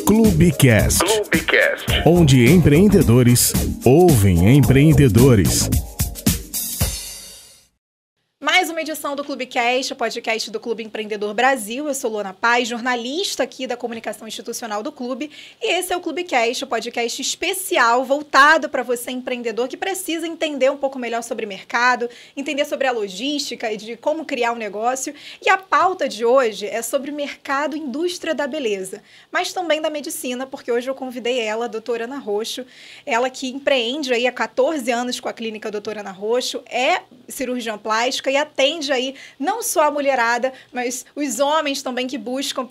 Clubecast, onde empreendedores ouvem empreendedores. Mais uma edição do Clubecast, o podcast do Clube Empreendedor Brasil. Eu sou Luana Paz, jornalista aqui da comunicação institucional do Clube. E esse é o Clubecast, o podcast especial voltado para você, empreendedor, que precisa entender um pouco melhor sobre mercado, entender sobre a logística e de como criar um negócio. E a pauta de hoje é sobre mercado e indústria da beleza, mas também da medicina, porque hoje eu convidei ela, a doutora Ana Roxo, ela que empreende aí há 14 anos com a clínica doutora Ana Roxo, é cirurgiã plástica e atende aí não só a mulherada, mas os homens também que buscam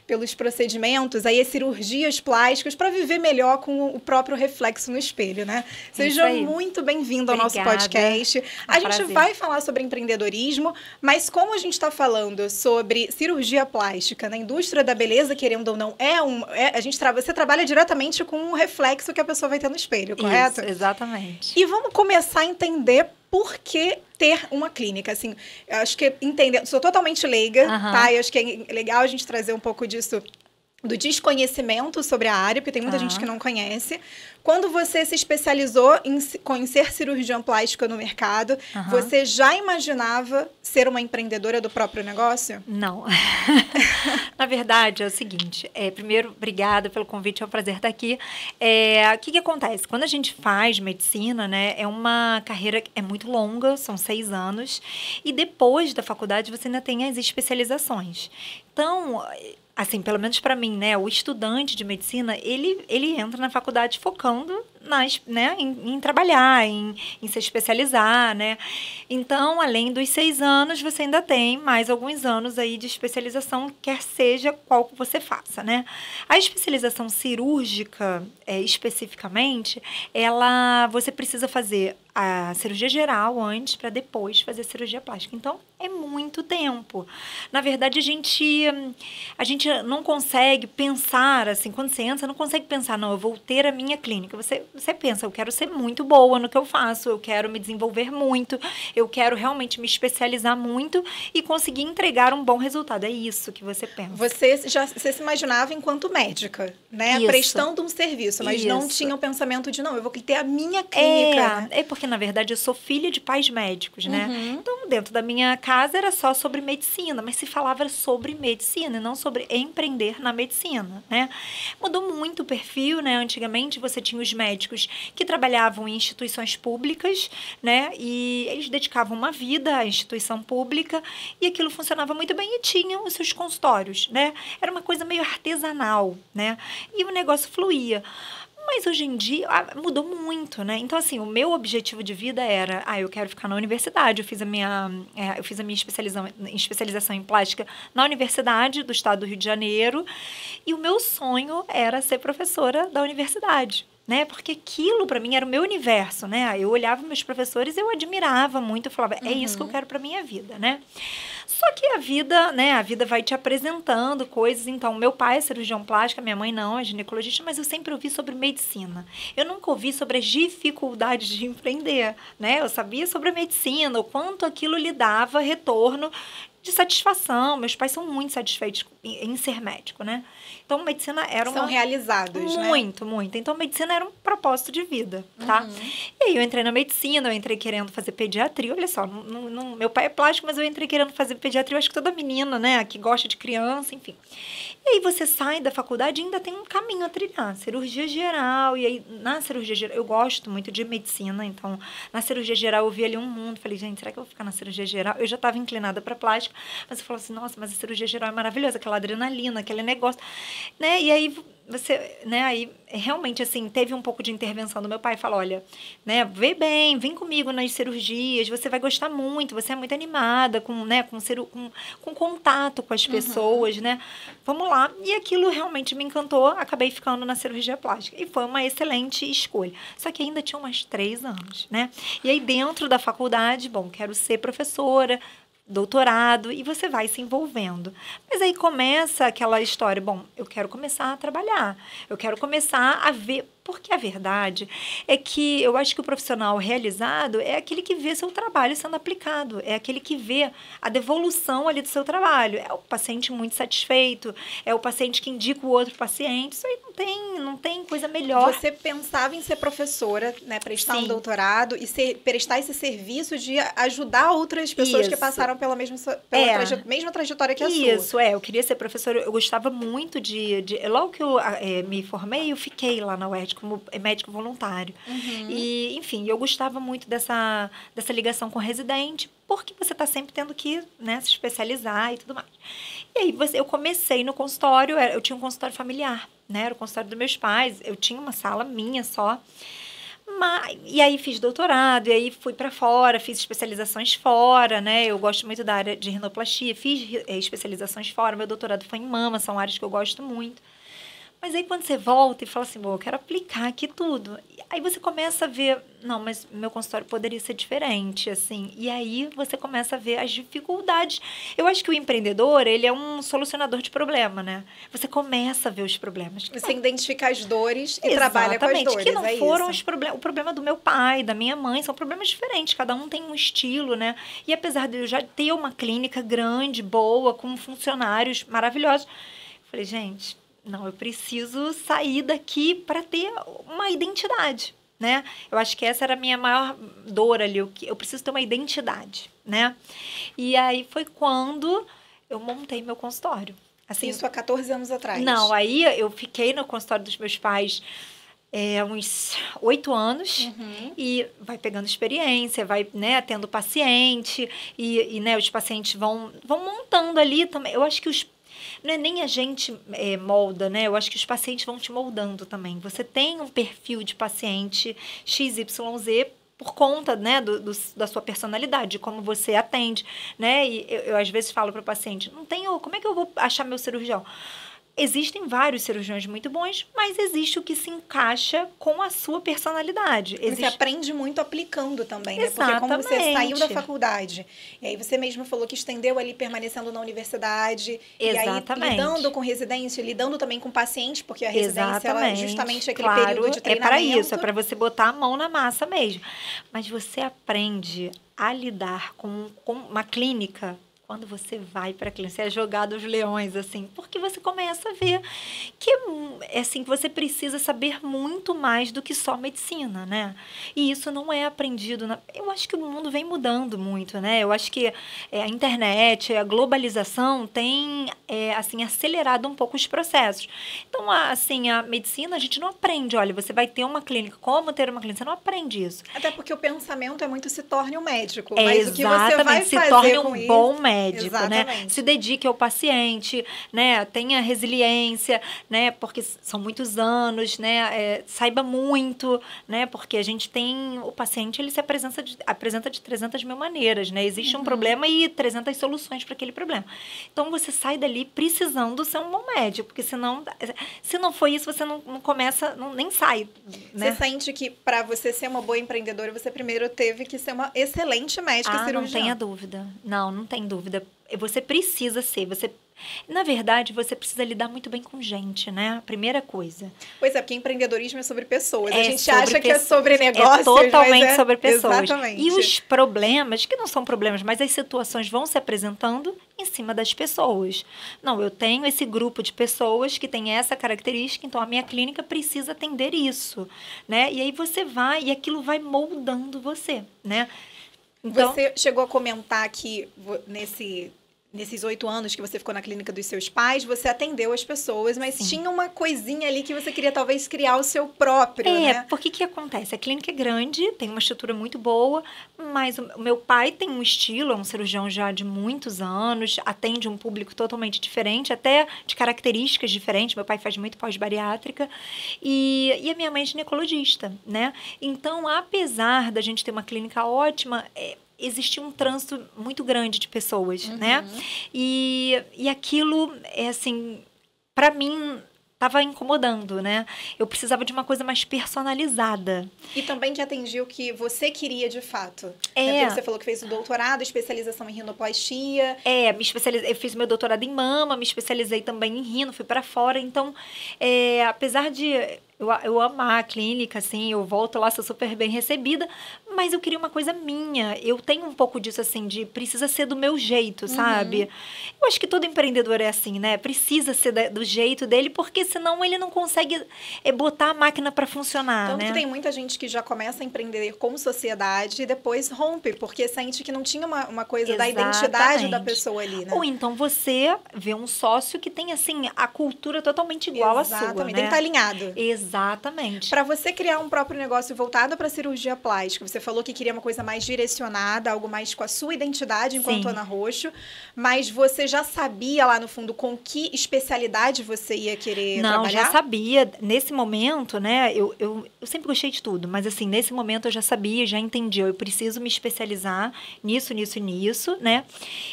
pelos procedimentos, aí as cirurgias plásticas para viver melhor com o próprio reflexo no espelho, né? Seja muito bem-vindo ao nosso podcast. A gente vai falar sobre empreendedorismo, mas como a gente está falando sobre cirurgia plástica na indústria da beleza, querendo ou não, você trabalha diretamente com o reflexo que a pessoa vai ter no espelho, correto? Isso, exatamente. E vamos começar a entender por que ter uma clínica, assim, eu acho que sou totalmente leiga, tá? Eu acho que é legal a gente trazer um pouco disso, do desconhecimento sobre a área, porque tem muita gente que não conhece. Quando você se especializou em ser cirurgiã plástica no mercado, você já imaginava ser uma empreendedora do próprio negócio? Não. Na verdade, é o seguinte, primeiro, obrigada pelo convite, é um prazer estar aqui. O que acontece? Quando a gente faz medicina, né, é uma carreira que é muito longa, são 6 anos, e depois da faculdade você ainda tem as especializações. Então, assim, pelo menos para mim, né, o estudante de medicina, ele entra na faculdade focando em trabalhar, em se especializar, né? Então, além dos 6 anos, você ainda tem mais alguns anos aí de especialização, quer seja qual que você faça, né? A especialização cirúrgica, especificamente, você precisa fazer a cirurgia geral antes para depois fazer a cirurgia plástica. Então, é muito tempo. Na verdade, a gente não consegue pensar, assim, quando você entra, você não consegue pensar, não, eu vou ter a minha clínica. Você pensa, eu quero ser muito boa no que eu faço, eu quero me desenvolver muito, eu quero realmente me especializar muito e conseguir entregar um bom resultado. É isso que você pensa. Você se imaginava enquanto médica, né? Isso. Prestando um serviço, mas não tinha o pensamento de, não, eu vou ter a minha clínica. Né? Porque, na verdade, eu sou filha de pais médicos, né? Então, dentro da minha casa era só sobre medicina, mas se falava sobre medicina e não sobre empreender na medicina, né? Mudou muito o perfil, né? Antigamente, você tinha os médicos que trabalhavam em instituições públicas, né? E eles dedicavam uma vida à instituição pública e aquilo funcionava muito bem e tinham os seus consultórios, né? Era uma coisa meio artesanal, né? E o negócio fluía. Mas hoje em dia mudou muito, né? Então, assim, o meu objetivo de vida era, eu quero ficar na universidade. Eu fiz a minha especialização em plástica na Universidade do Estado do Rio de Janeiro. E o meu sonho era ser professora da universidade, né? Porque aquilo para mim era o meu universo, né? Eu olhava meus professores, eu admirava muito, eu falava, é isso que eu quero para minha vida, né? Só que a vida, né? A vida vai te apresentando coisas. Então, meu pai é cirurgião plástico, minha mãe não, é ginecologista, mas eu sempre ouvi sobre medicina. Eu nunca ouvi sobre as dificuldades de empreender, né? Eu sabia sobre a medicina, o quanto aquilo lhe dava retorno de satisfação. Meus pais são muito satisfeitos em ser médico, né? Então, medicina era São realizados, né? Muito, muito. Então, medicina era um propósito de vida, tá? E aí, eu entrei na medicina, eu entrei querendo fazer pediatria. Olha só, meu pai é plástico, mas eu entrei querendo fazer pediatria. Eu acho que toda menina, né, que gosta de criança, enfim. E aí, você sai da faculdade e ainda tem um caminho a trilhar. Cirurgia geral. E aí, na cirurgia geral, eu gosto muito de medicina. Então, na cirurgia geral, eu vi ali um mundo. Falei, gente, será que eu vou ficar na cirurgia geral? Eu já estava inclinada para plástica. Mas eu falava assim, nossa, mas a cirurgia geral é maravilhosa. Aquela adrenalina, aquele negócio, né? E aí você, né, aí realmente assim, teve um pouco de intervenção do meu pai, falou, olha, né, vem comigo nas cirurgias, você vai gostar muito, você é muito animada com, né, com contato com as pessoas, né? Vamos lá. E aquilo realmente me encantou, acabei ficando na cirurgia plástica. E foi uma excelente escolha. Só que ainda tinha mais 3 anos, né? E aí dentro da faculdade, bom, quero ser professora, doutorado, e você vai se envolvendo. Mas aí começa aquela história, bom, eu quero começar a trabalhar, eu quero começar a ver Porque a verdade é que eu acho que o profissional realizado é aquele que vê seu trabalho sendo aplicado, é aquele que vê a devolução ali do seu trabalho. É o paciente muito satisfeito, é o paciente que indica o outro paciente. Isso aí não tem coisa melhor. Você pensava em ser professora, né, prestar um doutorado e prestar esse serviço de ajudar outras pessoas que passaram pela mesma trajetória que a sua. Isso, eu queria ser professora, eu gostava muito logo que eu me formei, eu fiquei lá na UERJ como médico voluntário. E, enfim, eu gostava muito dessa ligação com o residente, porque você está sempre tendo que, né, se especializar e tudo mais. E aí eu comecei no consultório, eu tinha um consultório familiar, né, era o consultório dos meus pais, eu tinha uma sala minha só. E aí fiz doutorado, e aí fui para fora, fiz especializações fora, né? Eu gosto muito da área de rinoplastia, fiz especializações fora, meu doutorado foi em mama, são áreas que eu gosto muito. Mas aí quando você volta e fala assim, bom, eu quero aplicar aqui tudo. Aí você começa a ver, não, mas meu consultório poderia ser diferente, assim. E aí você começa a ver as dificuldades. Eu acho que o empreendedor, ele é um solucionador de problema, né? Você começa a ver os problemas. Você identifica as dores e trabalha com as dores, que não foram o problema do meu pai, da minha mãe, são problemas diferentes. Cada um tem um estilo, né? E apesar de eu já ter uma clínica grande, boa, com funcionários maravilhosos, eu falei, gente... Não, eu preciso sair daqui para ter uma identidade, né? Eu acho que essa era a minha maior dor ali, eu preciso ter uma identidade, né? E aí foi quando eu montei meu consultório. Assim, isso há 14 anos atrás? Não, aí eu fiquei no consultório dos meus pais uns 8 anos e vai pegando experiência, vai, né, tendo paciente e né, os pacientes vão montando ali também. Eu acho que não é nem a gente molda, né? Eu acho que os pacientes vão te moldando também. Você tem um perfil de paciente XYZ por conta, né, da sua personalidade, de como você atende, né? E eu às vezes falo para o paciente, como é que eu vou achar meu cirurgião? Existem vários cirurgiões muito bons, mas existe o que se encaixa com a sua personalidade. Você aprende muito aplicando também, né? Porque como você saiu da faculdade, e aí você mesmo falou que estendeu ali permanecendo na universidade, Exatamente. E aí lidando com residência, lidando também com paciente, porque a residência ela é justamente aquele período de treinamento. É para isso, é para você botar a mão na massa mesmo. Mas você aprende a lidar com uma clínica quando você vai para a clínica, você é jogado aos leões, assim, porque você começa a ver que, assim, você precisa saber muito mais do que só medicina, né? E isso não é aprendido. Eu acho que o mundo vem mudando muito, né? Eu acho que a internet, a globalização tem, assim, acelerado um pouco os processos. Então, assim, a medicina, a gente não aprende. Olha, você vai ter uma clínica, como ter uma clínica? Você não aprende isso. Até porque o pensamento é muito se torne um médico. Mas o que você vai fazer se torne com um isso... bom médico, Exatamente. né? Se dedique ao paciente, né? Tenha resiliência, né? Porque são muitos anos, né? Saiba muito, né? Porque a gente tem... O paciente, ele se apresenta de 300 mil maneiras, né? Existe um problema e 300 soluções para aquele problema. Então, você sai dali precisando ser um bom médico, porque senão... Se não for isso, você não começa... nem sai, né? Você sente que, para você ser uma boa empreendedora, você primeiro teve que ser uma excelente médica cirurgiã. Não tenha dúvida. Não tem dúvida. Você precisa ser, na verdade, você precisa lidar muito bem com gente, né? Primeira coisa. Pois é, porque empreendedorismo é sobre pessoas. A gente acha que é sobre negócios, é totalmente sobre pessoas. Exatamente. E os problemas, que não são problemas, mas as situações vão se apresentando em cima das pessoas. Não, eu tenho esse grupo de pessoas que tem essa característica, então a minha clínica precisa atender isso, né? E aí você vai, e aquilo vai moldando você, né? Então, você chegou a comentar que nesses 8 anos que você ficou na clínica dos seus pais, você atendeu as pessoas, mas tinha uma coisinha ali que você queria talvez criar o seu próprio, né? Porque que acontece? A clínica é grande, tem uma estrutura muito boa, mas o meu pai tem um estilo, é um cirurgião já de muitos anos, atende um público totalmente diferente, até de características diferentes. Meu pai faz muito pós-bariátrica e a minha mãe é ginecologista, né? Então, apesar da gente ter uma clínica ótima, existia um trânsito muito grande de pessoas, né? E aquilo, assim, para mim, estava incomodando, né? Eu precisava de uma coisa mais personalizada. E também que atendia o que você queria de fato. Porque você falou que fez o doutorado, especialização em rinoplastia. Eu fiz meu doutorado em mama, me especializei também em rino, fui para fora. Então, apesar de... eu amar a clínica, assim, eu volto lá, sou super bem recebida, mas eu queria uma coisa minha. Eu tenho um pouco disso, assim, de precisa ser do meu jeito, sabe? Eu acho que todo empreendedor é assim, né? Precisa ser do jeito dele, porque senão ele não consegue botar a máquina para funcionar, Tanto né? que tem muita gente que já começa a empreender como sociedade e depois rompe, porque sente que não tinha uma coisa da identidade da pessoa ali, né? Ou então você vê um sócio que tem, assim, a cultura totalmente igual à sua, né? Exatamente, tem que estar alinhado. Exatamente. Para você criar um próprio negócio voltado para cirurgia plástica, você falou que queria uma coisa mais direcionada, algo mais com a sua identidade enquanto Ana Roxo, mas você já sabia lá no fundo com que especialidade você ia querer trabalhar? Não, já sabia. Nesse momento, né, eu sempre gostei de tudo, mas assim, nesse momento eu já sabia, já entendi, eu preciso me especializar nisso, nisso e nisso, né?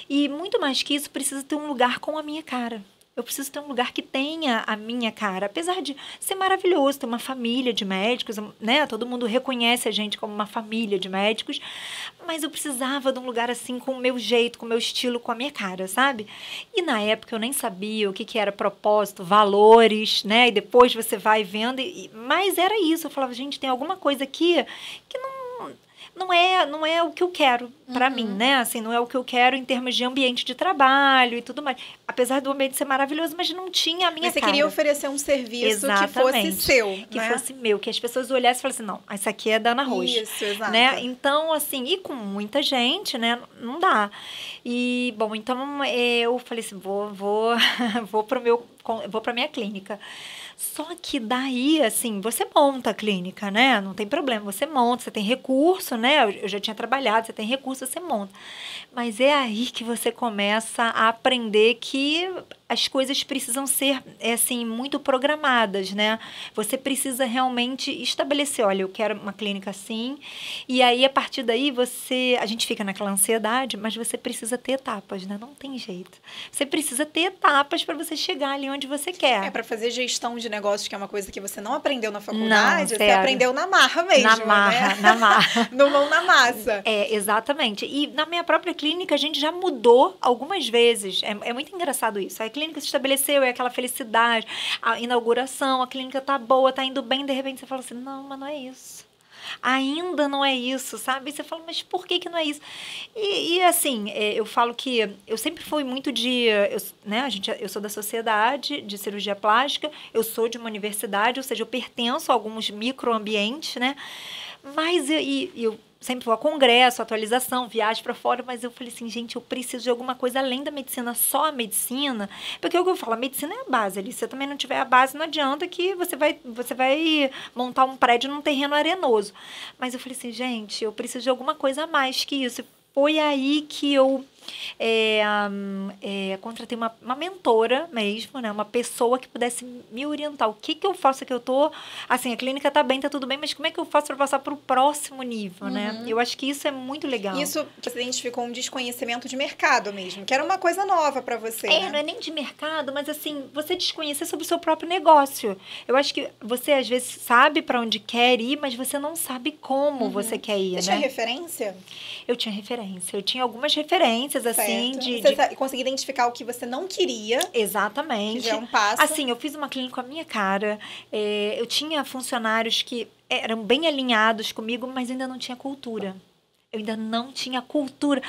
E muito mais que isso, precisa ter um lugar com a minha cara. Eu preciso ter um lugar que tenha a minha cara. Apesar de ser maravilhoso, ter uma família de médicos, né? Todo mundo reconhece a gente como uma família de médicos. Mas eu precisava de um lugar assim, com o meu jeito, com o meu estilo, com a minha cara, sabe? E na época eu nem sabia o que era propósito, valores, né? E depois você vai vendo. Mas era isso. Eu falava, gente, tem alguma coisa aqui que não é o que eu quero para mim, né? Assim, não é o que eu quero em termos de ambiente de trabalho e tudo mais. Apesar do ambiente ser maravilhoso, mas não tinha a minha cara. Mas você queria oferecer um serviço que fosse seu, que fosse meu, que as pessoas olhassem e falassem, não, essa aqui é da Ana Roxo. Isso, exato. Né? Então, assim, e com muita gente, né? Não dá. E, bom, então eu falei assim, vou pra minha clínica. Só que daí, assim, você monta a clínica, né? Não tem problema, você monta, você tem recurso, né? Eu já tinha trabalhado, você tem recurso, você monta. Mas é aí que você começa a aprender que as coisas precisam ser, assim, muito programadas, né? Você precisa realmente estabelecer, olha, eu quero uma clínica assim, e aí, a partir daí, a gente fica naquela ansiedade, mas você precisa ter etapas, né? Não tem jeito. Você precisa ter etapas para você chegar ali onde você quer. Para fazer gestão de negócios, que é uma coisa que você não aprendeu na faculdade, não, você aprendeu na marra mesmo, na marra, né? Na marra. No mão na massa. Exatamente. E na minha própria clínica, a gente já mudou algumas vezes. É muito engraçado isso. A clínica se estabeleceu, é aquela felicidade, a inauguração, a clínica tá boa, tá indo bem, de repente você fala assim, não, mas não é isso. Ainda não é isso, sabe? E você fala, mas por que não é isso? E assim, eu falo que eu sempre fui muito eu sou da sociedade de cirurgia plástica, eu sou de uma universidade, ou seja, eu pertenço a alguns microambientes, né? Mas eu sempre vou a congresso, atualização, viagem para fora, mas eu falei assim, gente, eu preciso de alguma coisa além da medicina, só a medicina, porque o que eu falo, a medicina é a base ali, se você também não tiver a base, não adianta que você vai montar um prédio num terreno arenoso. Mas eu falei assim, gente, eu preciso de alguma coisa a mais que isso. Foi aí que eu contratei uma mentora mesmo, né? Uma pessoa que pudesse me orientar. O que eu faço que eu tô... Assim, a clínica tá bem, tá tudo bem, mas como é que eu faço para passar para o próximo nível, né? Eu acho que isso é muito legal. Isso você identificou um desconhecimento de mercado mesmo, que era uma coisa nova para você, né? Não é nem de mercado, mas assim, você desconhecer sobre o seu próprio negócio. Eu acho que você, às vezes, sabe para onde quer ir, mas você não sabe como você quer ir, né? Você tinha referência? Eu tinha referência. Eu tinha algumas referências, assim, Você conseguia identificar o que você não queria. Exatamente. Que já é um passo. Assim, eu fiz uma clínica com a minha cara. Eu tinha funcionários que eram bem alinhados comigo, mas ainda não tinha cultura. Eu ainda não tinha cultura.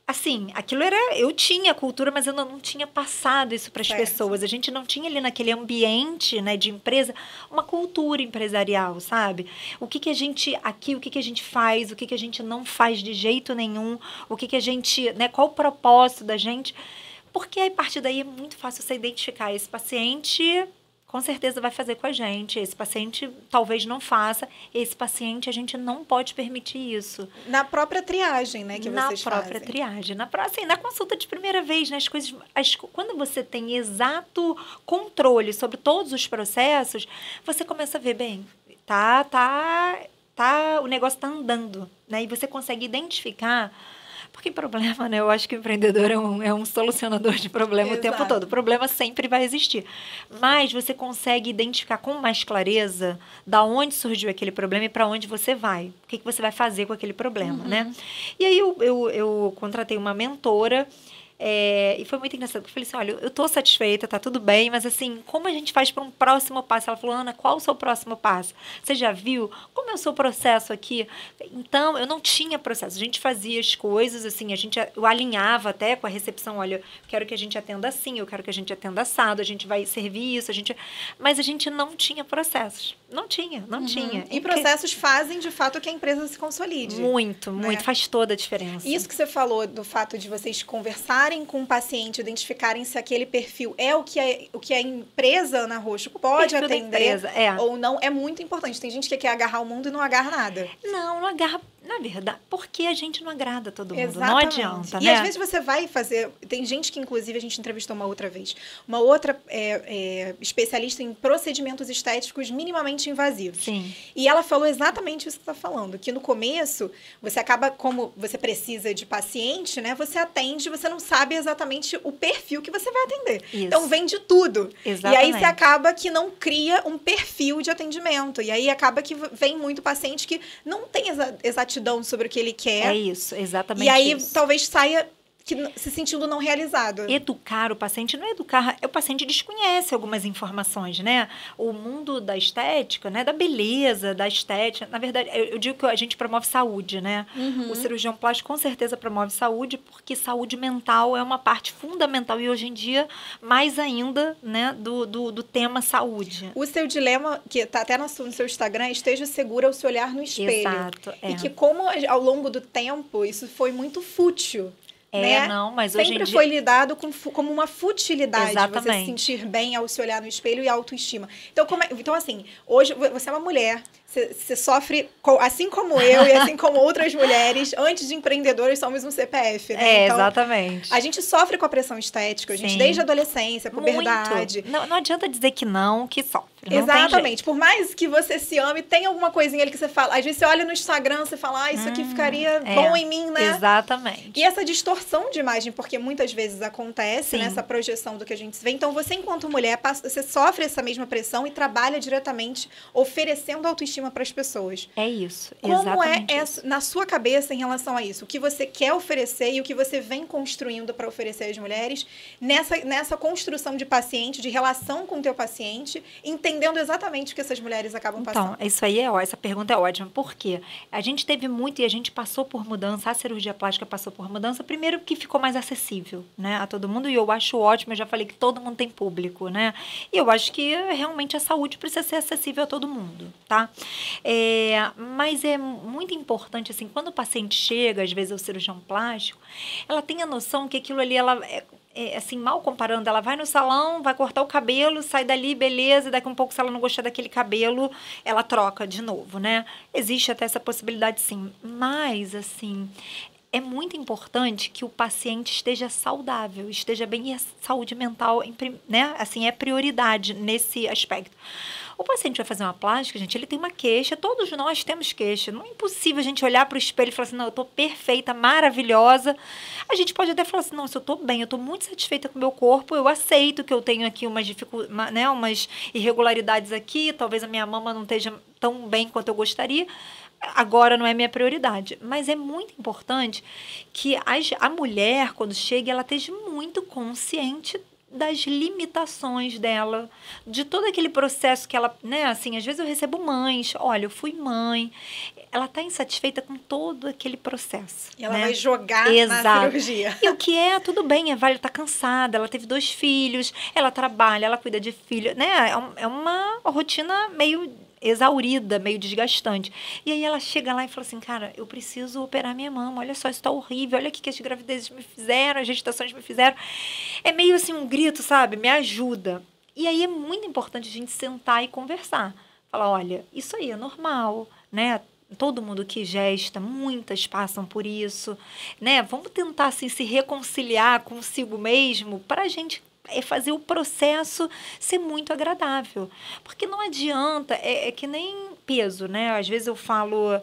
Assim, eu tinha cultura, mas eu não tinha passado isso para as pessoas. A gente não tinha ali naquele ambiente, né, de empresa, uma cultura empresarial, sabe? O que a gente faz, o que a gente não faz de jeito nenhum, o que a gente, né, qual o propósito da gente. Porque a partir daí é muito fácil você identificar esse paciente, com certeza vai fazer com a gente. Esse paciente talvez não faça. Esse paciente, a gente não pode permitir isso. Na própria triagem, né, que vocês fazem. Na própria triagem. Na consulta de primeira vez, né, quando você tem exato controle sobre todos os processos, você começa a ver, bem, o negócio tá andando, né, e você consegue identificar. Porque problema, né? Eu acho que o empreendedor é um solucionador de problema o tempo todo. O problema sempre vai existir. Mas você consegue identificar com mais clareza da onde surgiu aquele problema e para onde você vai. O que você vai fazer com aquele problema, né? E aí eu contratei uma mentora E foi muito engraçado, porque eu falei assim, olha, eu tô satisfeita, tá tudo bem, mas assim, como a gente faz para um próximo passo? Ela falou, Ana, qual o seu próximo passo? Você já viu? Como é o seu processo aqui? Então, eu não tinha processo. A gente fazia as coisas, assim, eu alinhava até com a recepção, olha, eu quero que a gente atenda assim, eu quero que a gente atenda assado, a gente vai servir isso, mas a gente não tinha processos. Não tinha. E processos fazem, de fato, que a empresa se consolide. Muito, faz toda a diferença. Isso que você falou do fato de vocês conversarem com o paciente, identificarem se aquele perfil é o que a empresa Ana Roxo pode atender ou não, é muito importante. Tem gente que quer agarrar o mundo e não agarra nada. Não agarra, na verdade, porque a gente não agrada todo mundo. Exatamente. Não adianta, né? E às vezes você vai fazer... Tem gente que, inclusive, a gente entrevistou uma outra vez. Uma outra especialista em procedimentos estéticos minimamente invasivos. Sim. E ela falou exatamente isso que você está falando. Que no começo, você acaba, como você precisa de paciente, né? Você atende, você não sabe exatamente o perfil que você vai atender. Isso. Então, vem de tudo. Exatamente. E aí, você acaba que não cria um perfil de atendimento. E aí, acaba que vem muito paciente que não tem exatidão sobre o que ele quer. É isso, exatamente. E aí, isso. talvez saia se sentindo não realizado. Educar o paciente não é educar, o paciente desconhece algumas informações, né? O mundo da estética, né? Da beleza, da estética, na verdade, eu digo que a gente promove saúde, né? O cirurgião plástico com certeza promove saúde, porque saúde mental é uma parte fundamental e hoje em dia, mais ainda, né? Do tema saúde. O seu dilema, que está até no seu Instagram, esteja segura ao se olhar no espelho. Exato, E que como ao longo do tempo, isso foi muito fútil. Né? Não, mas sempre hoje em dia... foi lidado como uma futilidade. Exatamente. Você se sentir bem ao se olhar no espelho e a autoestima. Então, assim, hoje você é uma mulher, você sofre, assim como eu e assim como outras mulheres, antes de empreendedoras, somos um CPF, né? Então, exatamente. A gente sofre com a pressão estética, a gente desde a adolescência, puberdade. Não adianta dizer que sofre. Exatamente. Por mais que você se ame, tem alguma coisinha ali que você fala. Às vezes você olha no Instagram, você fala, isso aqui ficaria bom em mim, né? Exatamente. E essa distorção de imagem, porque muitas vezes acontece nessa projeção do que a gente vê. Então, você, enquanto mulher, você sofre essa mesma pressão e trabalha diretamente oferecendo autoestima para as pessoas. É isso. Como na sua cabeça em relação a isso? O que você quer oferecer e o que você vem construindo para oferecer às mulheres nessa construção de paciente, de relação com o teu paciente, entendendo exatamente o que essas mulheres acabam passando? Então, isso aí essa pergunta é ótima. Por quê? A gente teve muito e a gente passou por mudança, a cirurgia plástica passou por mudança, primeiro que ficou mais acessível, né, a todo mundo, e eu acho ótimo, eu já falei que todo mundo tem público, né, e eu acho que realmente a saúde precisa ser acessível a todo mundo, tá? Mas é muito importante, assim, quando o paciente chega, às vezes ao cirurgião plástico, ela tem a noção que aquilo ali, assim, mal comparando, ela vai no salão, vai cortar o cabelo, sai dali, beleza, e daqui um pouco, se ela não gostar daquele cabelo, ela troca de novo, né? Existe até essa possibilidade, sim. Mas, assim, é muito importante que o paciente esteja saudável, esteja bem, e a saúde mental, né? Assim, é prioridade nesse aspecto. O paciente vai fazer uma plástica, gente, ele tem uma queixa, todos nós temos queixa. Não é impossível a gente olhar para o espelho e falar assim, não, eu estou perfeita, maravilhosa. A gente pode até falar assim, não, se eu estou bem, eu estou muito satisfeita com o meu corpo, eu aceito que eu tenho aqui umas irregularidades aqui, talvez a minha mama não esteja tão bem quanto eu gostaria. Agora não é minha prioridade, mas é muito importante que a mulher, quando chega, ela esteja muito consciente das limitações dela, de todo aquele processo que ela, né, assim, às vezes eu recebo mães, olha, eu fui mãe, ela está insatisfeita com todo aquele processo. E ela, né, vai jogar na cirurgia. E o que tudo bem, ela está cansada, ela teve 2 filhos, ela trabalha, ela cuida de filho, né, é uma rotina meio exaurida, meio desgastante. E aí ela chega lá e fala assim, cara, eu preciso operar minha mama, olha só, isso tá horrível, olha o que as gravidezes me fizeram, as gestações me fizeram. É meio assim um grito, sabe? Me ajuda. E aí é muito importante a gente sentar e conversar. Falar, olha, isso aí é normal, né? Todo mundo que gesta, muitas passam por isso, né? Vamos tentar, assim, se reconciliar consigo mesmo para a gente fazer o processo ser muito agradável. Porque não adianta, é que nem peso, né? Às vezes eu falo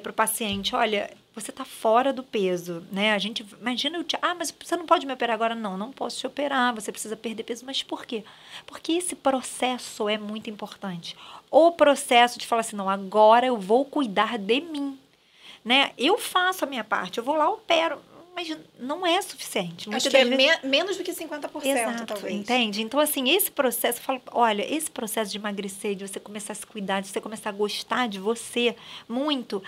para o paciente, olha, você está fora do peso, né? A gente, imagina, mas você não pode me operar agora? Não posso te operar, você precisa perder peso. Mas por quê? Porque esse processo é muito importante. O processo de falar assim, não, agora eu vou cuidar de mim, né? Eu faço a minha parte, eu vou lá, opero. Mas não é suficiente. Acho que é menos do que 50%, exato, talvez. Entende? Então, assim, esse processo, eu falo, olha, esse processo de emagrecer, de você começar a se cuidar, de você começar a gostar de você muito,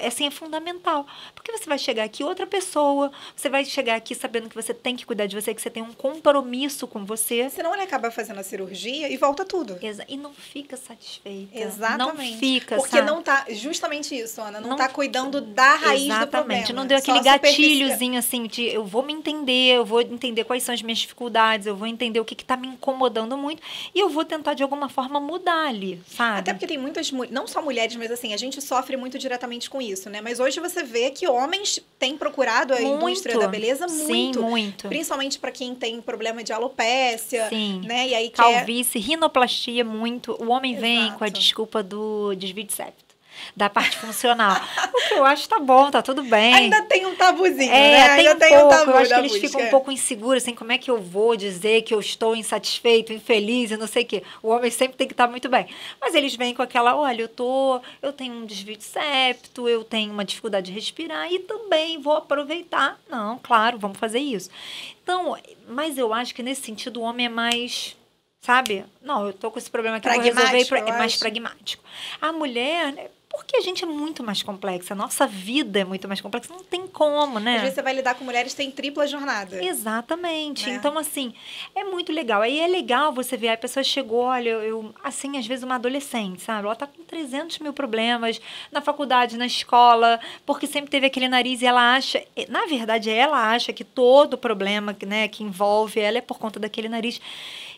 assim, é fundamental. Porque você vai chegar aqui outra pessoa, você vai chegar aqui sabendo que você tem que cuidar de você, que você tem um compromisso com você. Senão ele acaba fazendo a cirurgia e volta tudo. E não fica satisfeita. Exatamente. Não fica, porque sabe? não tá, justamente isso, Ana, não tá cuidando da raiz do problema. Exatamente, não deu aquele gatilhozinho assim de eu vou me entender, eu vou entender quais são as minhas dificuldades, eu vou entender o que tá me incomodando muito e eu vou tentar de alguma forma mudar ali, sabe? Até porque tem muitas, não só mulheres, mas assim, a gente sofre muito diretamente com isso, né? Mas hoje você vê que homens têm procurado a indústria da beleza muito. Sim, muito. Principalmente para quem tem problema de alopécia, sim. né? E aí calvície, rinoplastia, muito. O homem vem com a desculpa do desvio de septo. Da parte funcional. O que eu acho tá bom, tá tudo bem. Ainda tem um tabuzinho, né? Tem Ainda um pouco. tabu, eu acho que eles ficam um pouco inseguros, assim, como é que eu vou dizer que eu estou insatisfeito, infeliz e não sei o quê. O homem sempre tem que estar muito bem. Mas eles vêm com aquela, olha, eu tenho um desvio de septo, eu tenho uma dificuldade de respirar e também vou aproveitar. Não, claro, vamos fazer isso. Então, mas eu acho que nesse sentido o homem é mais... Sabe? Não, eu tô com esse problema aqui, vou resolver, é mais pragmático. A mulher... né, porque a gente é muito mais complexa, a nossa vida é muito mais complexa, não tem como, né? Às vezes você vai lidar com mulheres que têm tripla jornada. Exatamente. Né? Então, assim, é muito legal. Aí é legal você ver, a pessoa chegou, olha, assim, às vezes uma adolescente, sabe? Ela tá com 300 mil problemas na faculdade, na escola, porque sempre teve aquele nariz e ela acha, na verdade, ela acha que todo problema, né, que envolve ela é por conta daquele nariz.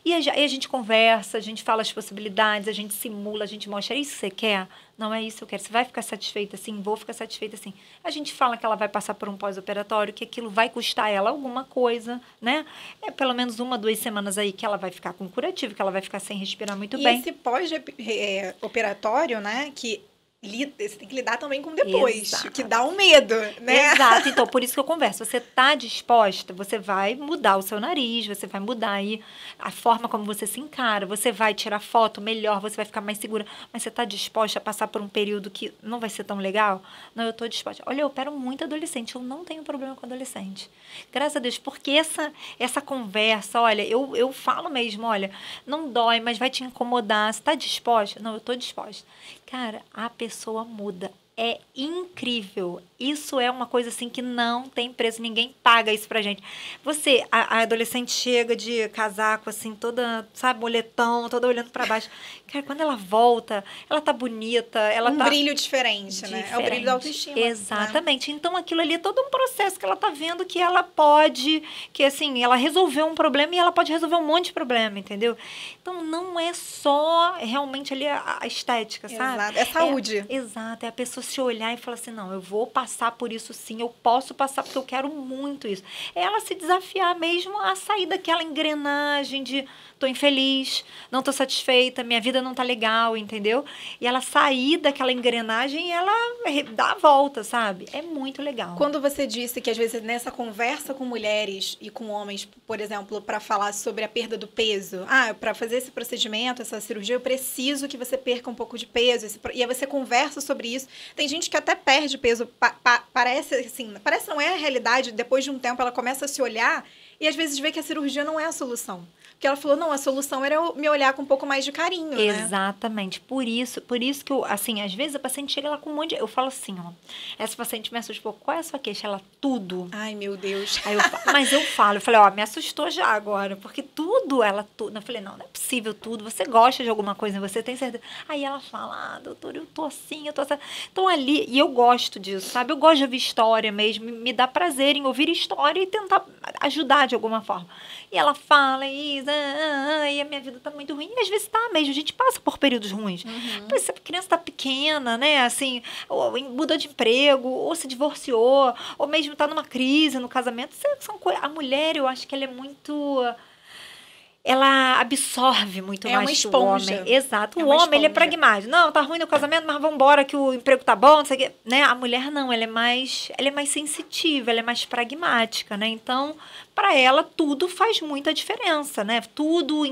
E aí a gente conversa, a gente fala as possibilidades, a gente simula, a gente mostra, é isso que você quer? Não é isso que eu quero. Você vai ficar satisfeita assim? Vou ficar satisfeita assim. A gente fala que ela vai passar por um pós-operatório, que aquilo vai custar ela alguma coisa, né? É pelo menos 1, 2 semanas aí que ela vai ficar com curativo, que ela vai ficar sem respirar muito bem. E esse pós-operatório, né, que... Você tem que lidar também com depois, exato, que dá um medo, né? Exato, então por isso que eu converso. Você está disposta, você vai mudar o seu nariz, você vai mudar aí a forma como você se encara, você vai tirar foto melhor, você vai ficar mais segura, mas você está disposta a passar por um período que não vai ser tão legal? Não, eu estou disposta. Olha, eu opero muito adolescente, eu não tenho problema com adolescente. Graças a Deus, porque essa conversa, olha, eu falo mesmo, olha, não dói, mas vai te incomodar, você está disposta? Não, eu estou disposta. Cara, a pessoa muda. É incrível. Isso é uma coisa assim que não tem preço. Ninguém paga isso pra gente. A adolescente chega de casaco assim, toda, sabe, moletão, toda olhando pra baixo. Cara, quando ela volta, ela tá bonita. Ela tá brilho diferente, né? É o brilho da autoestima. Exatamente. Né? Então, aquilo ali é todo um processo que ela tá vendo que ela pode, que assim, ela resolveu um problema e ela pode resolver um monte de problema, entendeu? Então, não é só realmente ali a estética, sabe? Exato. É saúde. Exato. É a pessoa se olhar e falar assim, não, eu vou passar por isso sim, eu posso passar porque eu quero muito isso. É ela se desafiar mesmo a sair daquela engrenagem de tô infeliz, não tô satisfeita, minha vida não tá legal, entendeu? E ela sair daquela engrenagem e ela dá a volta, sabe? É muito legal. Quando você disse que às vezes nessa conversa com mulheres e com homens, por exemplo, para falar sobre a perda do peso, para fazer esse procedimento, essa cirurgia, eu preciso que você perca um pouco de peso, e aí você conversa sobre isso. Tem gente que até perde peso, parece assim, parece não é a realidade, depois de um tempo ela começa a se olhar e às vezes vê que a cirurgia não é a solução. Porque ela falou, não, a solução era eu me olhar com um pouco mais de carinho, né? Exatamente. Por isso que eu, assim, às vezes a paciente chega lá com um monte de... Eu falo assim, ó, essa paciente me assustou, qual é a sua queixa? Ela, tudo. Ai, meu Deus. Aí eu falei, ó, me assustou já agora, porque tudo. Eu falei, não é possível tudo, você gosta de alguma coisa, você tem certeza. Aí ela fala, doutora, eu tô assim, eu tô assim. Então ali, e eu gosto disso, sabe? Eu gosto de ouvir história mesmo, me dá prazer em ouvir história e tentar ajudar de alguma forma. E ela fala, e a minha vida tá muito ruim. E às vezes tá mesmo, a gente passa por períodos ruins. Uhum. Se a criança tá pequena, né, assim, ou mudou de emprego, ou se divorciou, ou mesmo tá numa crise no casamento. A mulher, eu acho que ela é muito... Ela absorve muito mais que o homem. Exato. O homem, ele é pragmático. Não, tá ruim no casamento, mas vamos embora que o emprego tá bom, não sei o quê. Né? A mulher não, ela é mais sensitiva, ela é mais pragmática, né? Então, para ela, tudo faz muita diferença, né? Tudo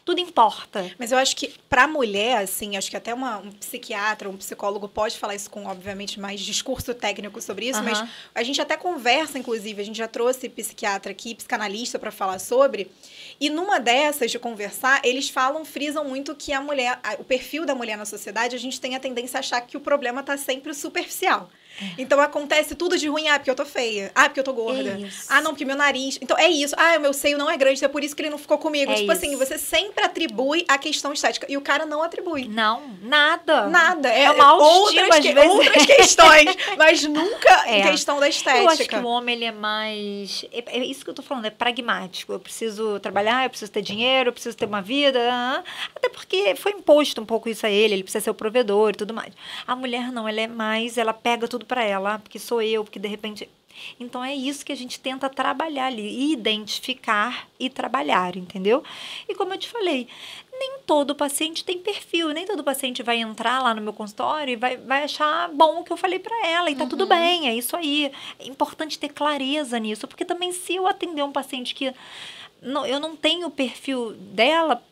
tudo importa. Mas eu acho que pra mulher, assim, acho que até um psiquiatra, um psicólogo pode falar isso com, obviamente, mais discurso técnico sobre isso, mas a gente até conversa, inclusive, a gente já trouxe psiquiatra aqui, psicanalista pra falar sobre, e numa dessas de conversar, eles frisam muito que a mulher, o perfil da mulher na sociedade, a gente tem a tendência a achar que o problema tá sempre superficial. Então, acontece tudo de ruim. Porque eu tô feia. Porque eu tô gorda. Não, porque meu nariz... Então, é isso. O meu seio não é grande, é por isso que ele não ficou comigo. Tipo assim, você sempre atribui a questão estética. E o cara não atribui. Não, nada. Nada. É uma autoestima, outras questões, mas nunca em questão da estética. Eu acho que o homem, ele é mais... É isso que eu tô falando, é pragmático. Eu preciso trabalhar, eu preciso ter dinheiro, eu preciso ter uma vida. Até porque foi imposto um pouco isso a ele precisa ser o provedor e tudo mais. A mulher não, ela é mais... Ela pega tudo para ela, porque sou eu, porque de repente... Então, é isso que a gente tenta trabalhar ali, identificar e trabalhar, entendeu? E como eu te falei, nem todo paciente tem perfil, nem todo paciente vai entrar lá no meu consultório e vai achar bom o que eu falei para ela, e tá tudo bem, é isso aí. É importante ter clareza nisso, porque também se eu atender um paciente que eu não tenho o perfil dela,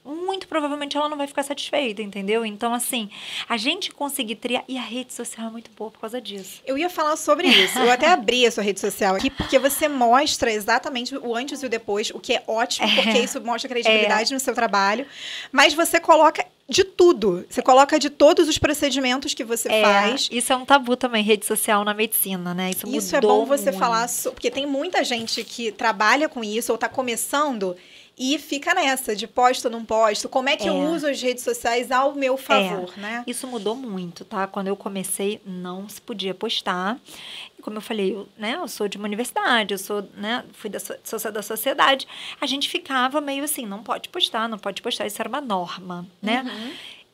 muito provavelmente ela não vai ficar satisfeita, entendeu? Então, assim, a gente conseguir triar... E a rede social é muito boa por causa disso. Eu ia falar sobre isso. Eu até abri a sua rede social aqui, porque você mostra exatamente o antes e o depois, o que é ótimo, porque isso mostra credibilidade no seu trabalho. Mas você coloca de tudo. Você coloca de todos os procedimentos que você faz. Isso é um tabu também, rede social na medicina, né? Isso é bom você falar, porque tem muita gente que trabalha com isso ou está começando... E fica nessa, de posto ou não posto. Como é que eu uso as redes sociais ao meu favor, né? Isso mudou muito, tá? Quando eu comecei, não se podia postar. E como eu falei, eu sou de uma universidade, eu sou, fui da sociedade. A gente ficava meio assim, não pode postar. Isso era uma norma, né?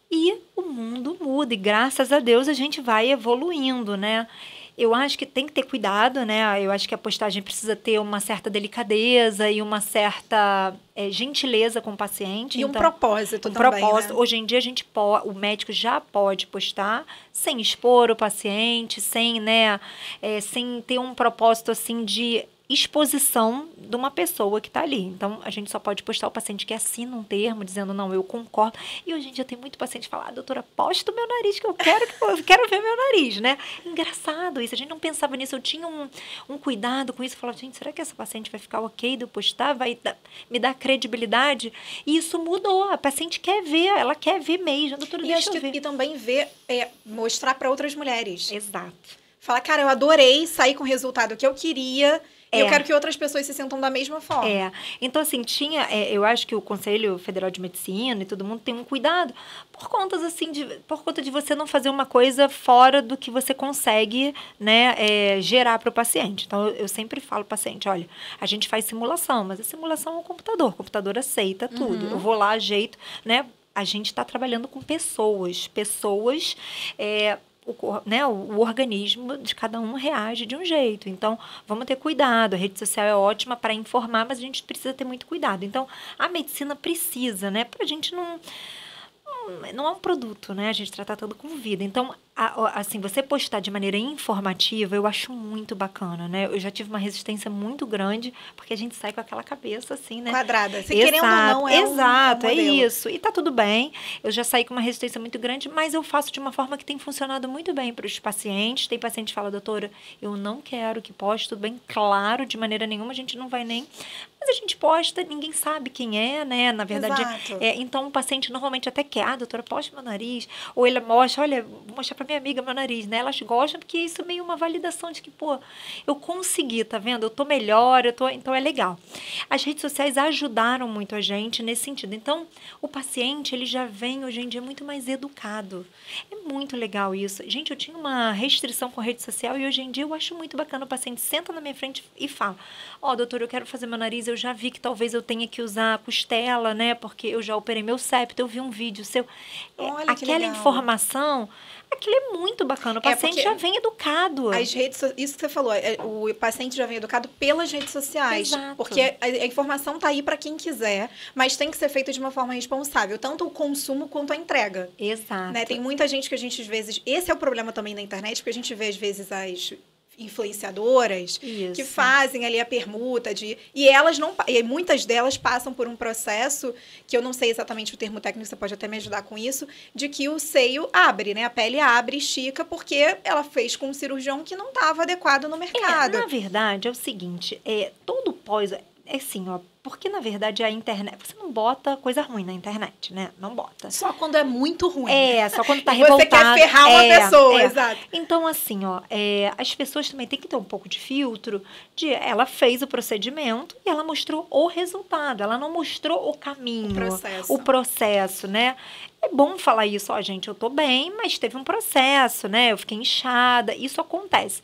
E o mundo muda. E graças a Deus a gente vai evoluindo, né? Eu acho que tem que ter cuidado, né? Eu acho que a postagem precisa ter uma certa delicadeza e uma certa gentileza com o paciente. E então, um propósito também, né? Hoje em dia, o médico já pode postar sem expor o paciente, sem ter um propósito, assim, de exposição de uma pessoa que está ali. Então, a gente só pode postar o paciente que assina um termo, dizendo, não, eu concordo. E hoje em dia tem muito paciente que fala, doutora, posta o meu nariz, que eu quero ver meu nariz, né? Engraçado isso, a gente não pensava nisso. Eu tinha um cuidado com isso. Eu falava, gente, será que essa paciente vai ficar ok de eu postar? Vai me dar credibilidade? E isso mudou. A paciente quer ver, ela quer ver mesmo. Doutora, deixa eu ver. E também ver, mostrar para outras mulheres. Exato. Falar, cara, eu adorei, sair com o resultado que eu queria... E eu quero que outras pessoas se sintam da mesma forma. Então, assim, eu acho que o Conselho Federal de Medicina e todo mundo tem um cuidado por conta de você não fazer uma coisa fora do que você consegue, gerar para o paciente. Então, eu sempre falo para o paciente, olha, a gente faz simulação, mas a simulação é um computador. O computador aceita tudo. Eu vou lá, ajeito, né? A gente está trabalhando com pessoas. O organismo de cada um reage de um jeito. Então, vamos ter cuidado. A rede social é ótima para informar, mas a gente precisa ter muito cuidado. Então, a medicina precisa, para a gente não é um produto, né? A gente trata tudo com vida. Então, assim, você postar de maneira informativa, eu acho muito bacana, né? Eu já tive uma resistência muito grande, porque a gente sai com aquela cabeça assim, né? Quadrada. Se querendo ou não, Exato, é isso. E tá tudo bem. Eu já saí com uma resistência muito grande, mas eu faço de uma forma que tem funcionado muito bem para os pacientes. Tem paciente que fala, doutora, eu não quero que poste, tudo bem? Claro, de maneira nenhuma, a gente não vai nem... Mas a gente posta, ninguém sabe quem é, né? Na verdade, então o paciente normalmente até quer, doutora, poste meu nariz. Ou ele mostra, olha, vou mostrar pra minha amiga meu nariz, né? Elas gostam porque isso é meio uma validação de que, eu consegui, tá vendo? Eu tô melhor, então é legal. As redes sociais ajudaram muito a gente nesse sentido. Então, o paciente, ele já vem hoje em dia muito mais educado. É muito legal isso. Gente, eu tinha uma restrição com rede social e hoje em dia eu acho muito bacana. O paciente senta na minha frente e fala, doutor, eu quero fazer meu nariz, eu já vi que talvez eu tenha que usar costela, né? Porque eu já operei meu septo, eu vi um vídeo seu. Olha, aquela informação, aquilo é muito bacana. O paciente já vem educado. As redes, isso que você falou, o paciente já vem educado pelas redes sociais. Exato. Porque a informação tá aí para quem quiser, mas tem que ser feita de uma forma responsável, tanto o consumo quanto a entrega. Exato. Né? Tem muita gente que a gente, às vezes... Esse é o problema também da internet, porque a gente vê, às vezes, as influenciadoras Isso. que fazem ali a permuta e muitas delas passam por um processo que eu não sei exatamente o termo técnico, você pode até me ajudar com isso, de que o seio abre, né? A pele abre, estica, porque ela fez com um cirurgião que não estava adequado no mercado. Na verdade, é o seguinte, todo pós... É assim, ó, porque na verdade a internet... Você não bota coisa ruim na internet, né? Não bota. Só quando é muito ruim. Só quando tá Você revoltado. quer ferrar uma pessoa, exato. Então, assim, ó, as pessoas também têm que ter um pouco de filtro. Ela fez o procedimento e ela mostrou o resultado. Ela não mostrou o caminho. O processo, né? É bom falar isso, ó, gente, eu tô bem, mas teve um processo, né? Eu fiquei inchada, isso acontece.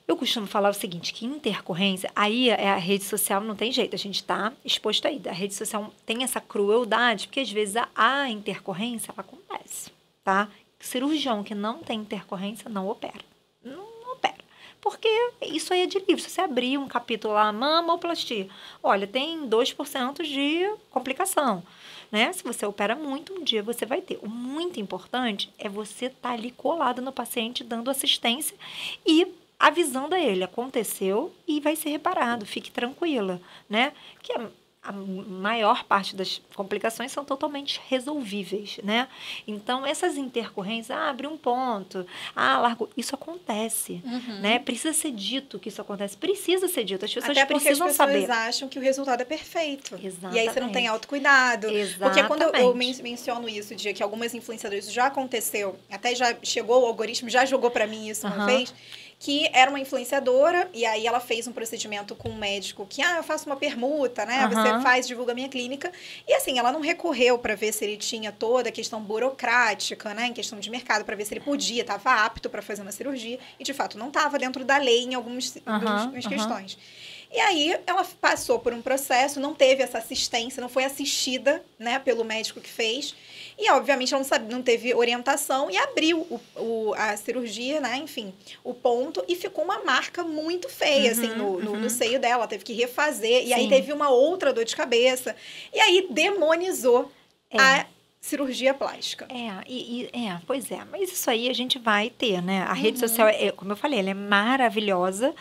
Eu costumo falar o seguinte, que intercorrência, aí a rede social não tem jeito, a gente está exposto aí. A rede social tem essa crueldade, porque às vezes a intercorrência, ela acontece, tá? Cirurgião que não tem intercorrência não opera. Não opera. Porque isso aí é de livre. Se você abrir um capítulo lá, mamoplastia, olha, tem 2% de complicação, né? Se você opera muito, um dia você vai ter. O muito importante é você estar ali colado no paciente, dando assistência e avisando a ele, aconteceu e vai ser reparado, fique tranquila, né? Que a maior parte das complicações são totalmente resolvíveis, né? Então, essas intercorrências, abre um ponto, largou, isso acontece, né? Precisa ser dito que isso acontece, precisa ser dito, as pessoas precisam saber. As pessoas acham que o resultado é perfeito. Exatamente. E aí você não tem autocuidado. Exatamente. Porque quando eu menciono isso, de que algumas influenciadoras, já aconteceu, até já chegou o algoritmo, já jogou pra mim isso uma vez, que era uma influenciadora, e aí ela fez um procedimento com um médico que, eu faço uma permuta, né? Você divulga a minha clínica. E assim, ela não recorreu para ver se ele tinha toda a questão burocrática, né? Em questão de mercado, para ver se ele podia, estava apto para fazer uma cirurgia. E de fato não estava dentro da lei em algumas questões. E aí ela passou por um processo, não teve essa assistência, não foi assistida, né, pelo médico que fez. E, obviamente, ela não teve orientação e abriu a cirurgia, né? Enfim, o ponto. E ficou uma marca muito feia, assim, no seio dela. Ela teve que refazer. E aí teve uma outra dor de cabeça. E aí demonizou a cirurgia plástica. Pois é. Mas isso aí a gente vai ter, né? A rede social, como eu falei, ela é maravilhosa.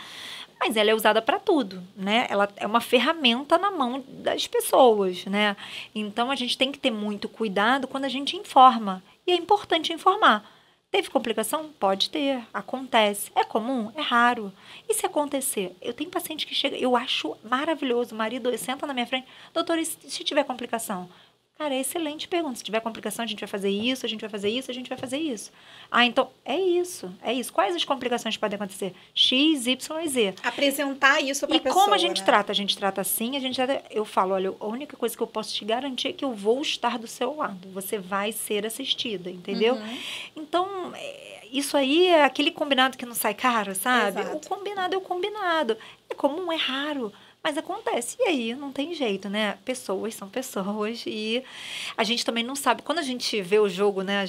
Mas ela é usada para tudo, né? Ela é uma ferramenta na mão das pessoas, né? Então, a gente tem que ter muito cuidado quando a gente informa. E é importante informar. Teve complicação? Pode ter. Acontece. É comum? É raro. E se acontecer? Eu tenho paciente que chega... Eu acho maravilhoso. O marido senta na minha frente. Doutora, e se tiver complicação? Cara, é excelente pergunta. Se tiver complicação, a gente vai fazer isso, a gente vai fazer isso, a gente vai fazer isso. Então, é isso. Quais as complicações podem acontecer? X, Y e Z. Apresentar isso para a pessoa, como a gente né? trata? A gente trata assim, eu falo, olha, a única coisa que eu posso te garantir é que eu vou estar do seu lado. Você vai ser assistida, entendeu? Então, isso aí é aquele combinado que não sai caro, sabe? Exato. O combinado é o combinado. É comum, é raro. Mas acontece. E aí, não tem jeito, né? Pessoas são pessoas e a gente também não sabe. Quando a gente vê o jogo, né?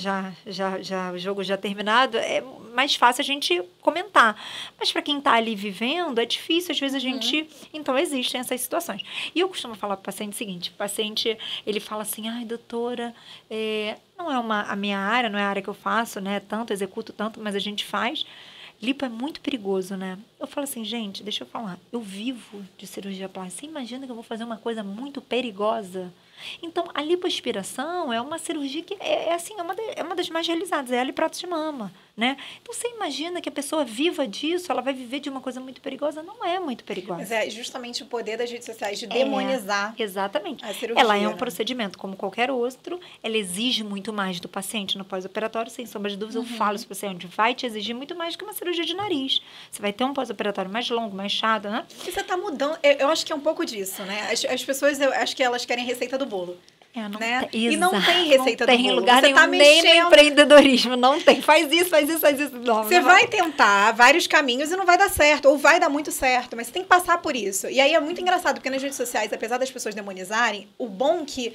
O jogo já terminado, é mais fácil a gente comentar. Mas para quem está ali vivendo, é difícil. Às vezes a gente... Então, existem essas situações. E eu costumo falar para o paciente o seguinte. O paciente, ele fala assim, doutora, não é a minha área, não é a área que eu faço, né? Executo tanto, mas a gente faz... Lipo é muito perigoso, né? Eu falo assim, gente, deixa eu falar. Eu vivo de cirurgia plástica. Você imagina que eu vou fazer uma coisa muito perigosa? Então, a lipoaspiração é uma cirurgia que é uma das mais realizadas. É a liprato de mama, né? Então, você imagina que a pessoa viva disso, ela vai viver de uma coisa muito perigosa? Não é muito perigosa. Mas é justamente o poder das redes sociais de demonizar exatamente. a cirurgia. Ela é um procedimento como qualquer outro. Ela exige muito mais do paciente no pós-operatório. Sem sombra de dúvidas, eu falo isso para o paciente. Vai te exigir muito mais do que uma cirurgia de nariz. Você vai ter um pós-operatório mais longo, mais chato, né? E você está mudando. Eu acho que é um pouco disso, né? As pessoas, eu acho que elas querem receita do bolo. Né? E não tem receita do bolo. Não tem lugar você nenhum, tá nem mexendo... no empreendedorismo. Não tem. Faz isso. Não, você vai tentar vários caminhos e não vai dar certo. Ou vai dar muito certo. Mas você tem que passar por isso. E aí é muito engraçado, porque nas redes sociais, apesar das pessoas demonizarem, o bom que...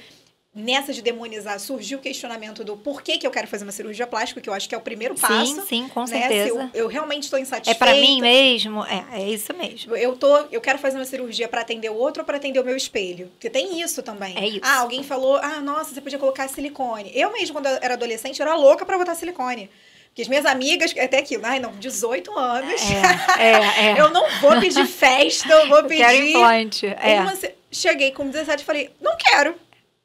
Nessa de demonizar, surgiu o questionamento do porquê que eu quero fazer uma cirurgia plástica, que eu acho que é o primeiro passo. Sim, com né? certeza. Se eu realmente estou insatisfeita. É pra mim mesmo? É isso mesmo. Eu quero fazer uma cirurgia para atender o outro ou para atender o meu espelho. Porque tem isso também. É isso. Alguém falou, nossa, você podia colocar silicone. Eu mesmo, quando eu era adolescente, eu era louca para botar silicone. Porque as minhas amigas, até aquilo, ai não, 18 anos, É. eu não vou pedir festa, eu vou pedir... Quero implante. Cheguei com 17 e falei, não quero.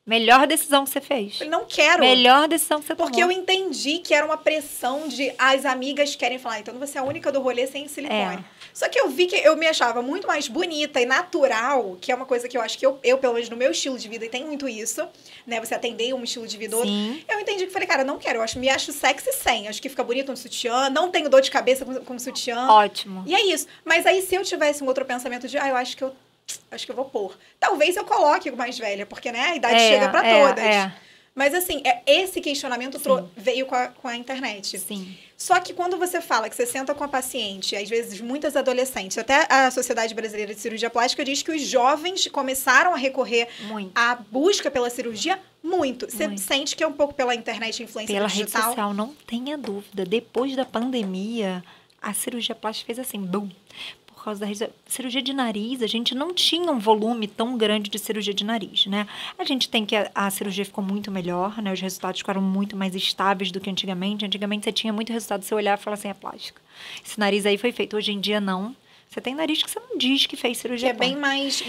Melhor decisão que você fez. Falei, não quero. Melhor decisão que você tomou. Porque eu entendi que era uma pressão de as amigas querem falar, então você é a única do rolê sem silicone. Só que eu vi que eu me achava muito mais bonita e natural, que é uma coisa que eu acho que eu pelo menos no meu estilo de vida, e tem muito isso, né? Você atender um estilo de vida outro. Eu entendi que falei, cara, não quero. Me acho sexy sem. Acho que fica bonito no sutiã. Não tenho dor de cabeça com sutiã. Ótimo. E é isso. Mas aí, se eu tivesse um outro pensamento de, eu acho que eu vou pôr. Talvez eu coloque mais velha, porque, né, a idade chega pra todas. Mas, assim, esse questionamento veio com a internet. Sim. Só que quando você fala que você senta com a paciente, às vezes muitas adolescentes, até a Sociedade Brasileira de Cirurgia Plástica diz que os jovens começaram a recorrer à busca pela cirurgia muito. Você sente que é um pouco pela internet, influência pela digital? Pela rede social, não tenha dúvida. Depois da pandemia, a cirurgia plástica fez assim, bum. Por causa da cirurgia de nariz, a gente não tinha um volume tão grande de cirurgia de nariz, né? A gente tem que a cirurgia ficou muito melhor, né? Os resultados ficaram muito mais estáveis do que antigamente. Antigamente você tinha muito resultado, você olhar e falar assim, é plástica. Esse nariz aí foi feito. Hoje em dia, não. Você tem nariz que você não diz que fez cirurgia plástica. Que é bem mais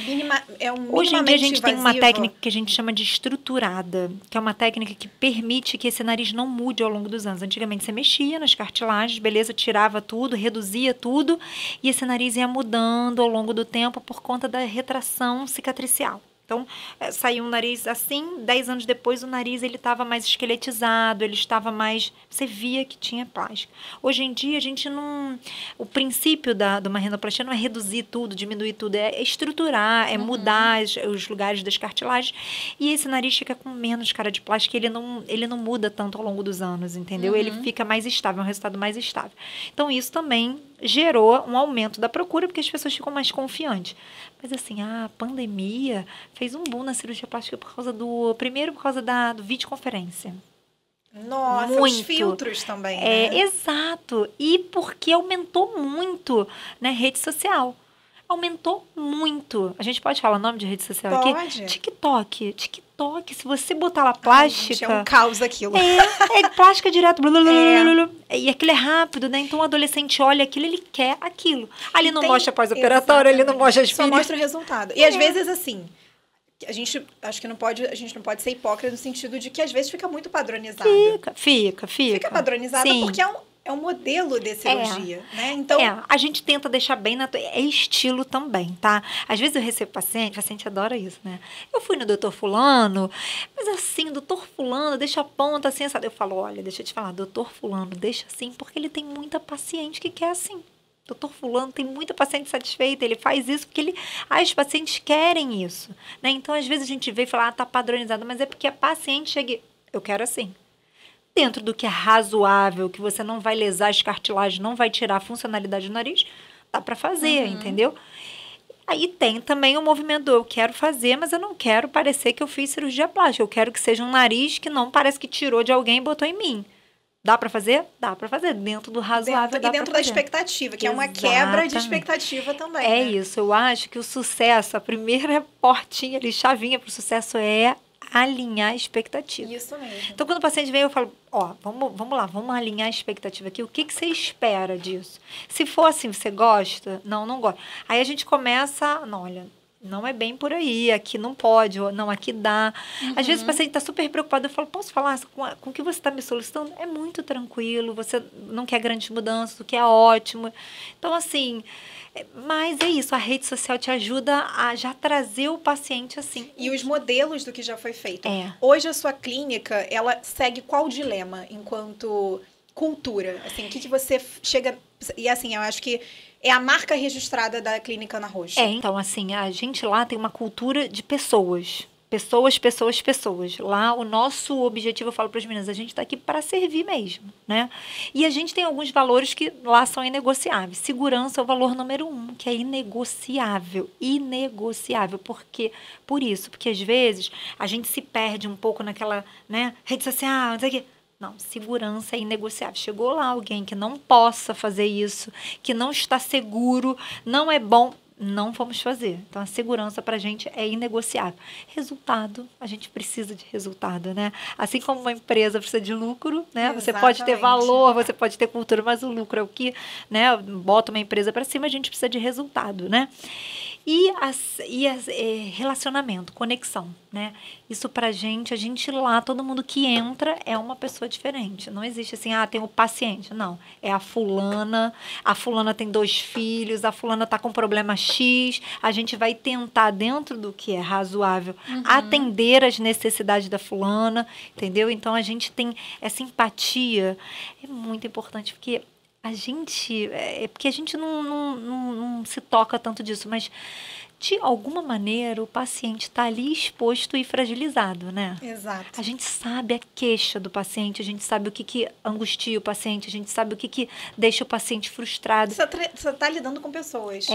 Hoje em dia a gente invasivo. tem uma técnica que a gente chama de estruturada, que é uma técnica que permite que esse nariz não mude ao longo dos anos. Antigamente você mexia nas cartilagens, beleza, tirava tudo, reduzia tudo, e esse nariz ia mudando ao longo do tempo por conta da retração cicatricial. Então, saiu um nariz assim, 10 anos depois o nariz ele estava mais esqueletizado, ele estava mais... Você via que tinha plástica. Hoje em dia, a gente não... O princípio de uma rinoplastia não é reduzir tudo, diminuir tudo, é estruturar, é mudar os lugares das cartilagens. E esse nariz fica com menos cara de plástica, ele não muda tanto ao longo dos anos, entendeu? Ele fica mais estável, é um resultado mais estável. Então, isso também gerou um aumento da procura, porque as pessoas ficam mais confiantes. Mas assim, a pandemia fez um boom na cirurgia plástica primeiro por causa do videoconferência. Nossa, os filtros também, né? Exato. E porque aumentou muito, né, rede social. Aumentou muito. A gente pode falar o nome de rede social aqui? Pode. TikTok. Se você botar lá plástica... Gente, é um caos aquilo. É plástica direto. E aquilo é rápido, né? Então o adolescente olha aquilo, ele quer aquilo. Ali não mostra pós-operatório, ele não mostra as Só mostra o resultado. E às vezes, assim... A gente não pode ser hipócrita no sentido de que às vezes fica muito padronizado. Fica padronizado porque é um modelo de cirurgia, né? Então... a gente tenta deixar bem é estilo também, tá? Às vezes eu recebo paciente adora isso, né? Eu fui no doutor fulano, mas assim, doutor fulano deixa a ponta assim, sabe? Eu falo, olha, deixa eu te falar, doutor fulano deixa assim porque ele tem muita paciente que quer assim. Doutor fulano tem muita paciente satisfeita, ele faz isso porque as pacientes querem isso, né? Então, às vezes a gente vê e fala, tá padronizado, mas é porque a paciente chega, eu quero assim. Dentro do que é razoável, que você não vai lesar as cartilagens, não vai tirar a funcionalidade do nariz, dá para fazer, entendeu? Aí tem também o movimento eu quero fazer, mas eu não quero parecer que eu fiz cirurgia plástica, eu quero que seja um nariz que não parece que tirou de alguém e botou em mim. Dá para fazer? Dá para fazer. Dentro do razoável, e dentro da expectativa, que é uma quebra de expectativa também. É isso. Eu acho que o sucesso, a primeira portinha ali, chavinha para o sucesso é alinhar a expectativa. Isso mesmo. Então, quando o paciente vem, eu falo, vamos lá, vamos alinhar a expectativa aqui. O que você espera disso? Se for assim, você gosta? Não gosta. Aí a gente começa, olha... Não é bem por aí, aqui não pode, ou não, aqui dá. Às vezes o paciente está super preocupado, eu falo, posso falar com o que você está me solicitando? É muito tranquilo, você não quer grandes mudanças, o que é ótimo. Então, assim, mas é isso, a rede social te ajuda a já trazer o paciente assim. E os modelos do que já foi feito. Hoje a sua clínica, ela segue qual dilema enquanto cultura? Assim, o que você chega... E assim, eu acho que é a marca registrada da Clínica Ana Rocha. Então, assim, a gente lá tem uma cultura de pessoas. Pessoas. Lá, o nosso objetivo, eu falo para as meninas, a gente está aqui para servir mesmo, né? E a gente tem alguns valores que lá são inegociáveis. Segurança é o valor número 1, que é inegociável. Porque às vezes a gente se perde um pouco naquela, né, rede social, não sei o quê. Não, segurança é inegociável. Chegou lá alguém que não possa fazer isso, que não está seguro, não é bom, não vamos fazer. Então, a segurança para a gente é inegociável. Resultado, a gente precisa de resultado, né? Assim como uma empresa precisa de lucro, né? Você pode ter valor, você pode ter cultura, mas o lucro é o que, né, bota uma empresa para cima, a gente precisa de resultado, né? E relacionamento, conexão, né? Isso pra gente, a gente lá, todo mundo que entra é uma pessoa diferente. Não existe assim, tem o paciente. Não, é a fulana tem 2 filhos, a fulana tá com problema X, a gente vai tentar, dentro do que é razoável, atender as necessidades da fulana, entendeu? Então, a gente tem essa empatia, é muito importante, porque porque a gente não se toca tanto disso, mas de alguma maneira o paciente está ali exposto e fragilizado, né? Exato. A gente sabe a queixa do paciente, a gente sabe o que angustia o paciente, a gente sabe o que deixa o paciente frustrado. Você está lidando com pessoas.